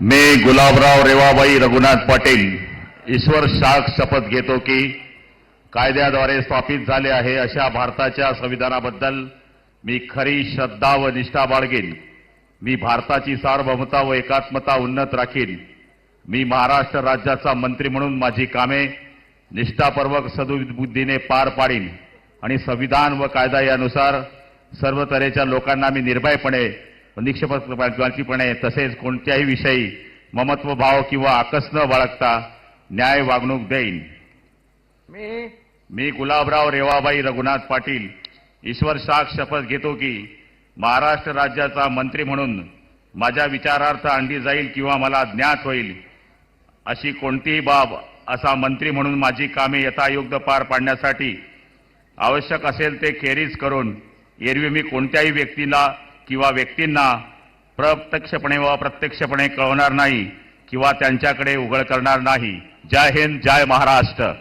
मी गुलाबराव रेवाबाई रघुनाथ पाटील ईश्वर शाख शपथ घेतो की कायद्याद्वारे स्थापित झाले आहे अशा भारताच्या संविधानाबद्दल मी खरी श्रद्धा व निष्ठा बाळगेन. मी भारताची सार्वभौमता व एकात्मता उन्नत राखीन. मी महाराष्ट्र राज्याचा मंत्री म्हणून माझी कामे निष्ठापूर्वक सद्बुद्धीने पार पाडीन आणि संविधान व कायदा यानुसार सर्व तऱ्हेच्या लोकांना मी निर्भयपणे निष्पक्षपातीपणे तसेच कोणत्याही विषयी ममत्व भाव किंवा आकस न बाळगता न्याय वागणूक देईन. मी गुलाबराव रेवाबाई रघुनाथ पाटील ईश्वर शाख शपथ घेतो की महाराष्ट्र राज्याचा मंत्री म्हणून माझ्या विचारार्थ आणली जाईल किंवा मला ज्ञात होईल अशी कोणतीही बाब असा मंत्री म्हणून माझी कामे यथायोग्य पार पाडण्यासाठी आवश्यक असेल ते खेरीज करून एरवी मी कोणत्याही व्यक्तीला किंवा व्यक्तींना प्रत्यक्षपणे व अप्रत्यक्षपणे कळवणार नाही किंवा त्यांच्याकडे उघड करणार नाही. जय हिंद, जय महाराष्ट्र.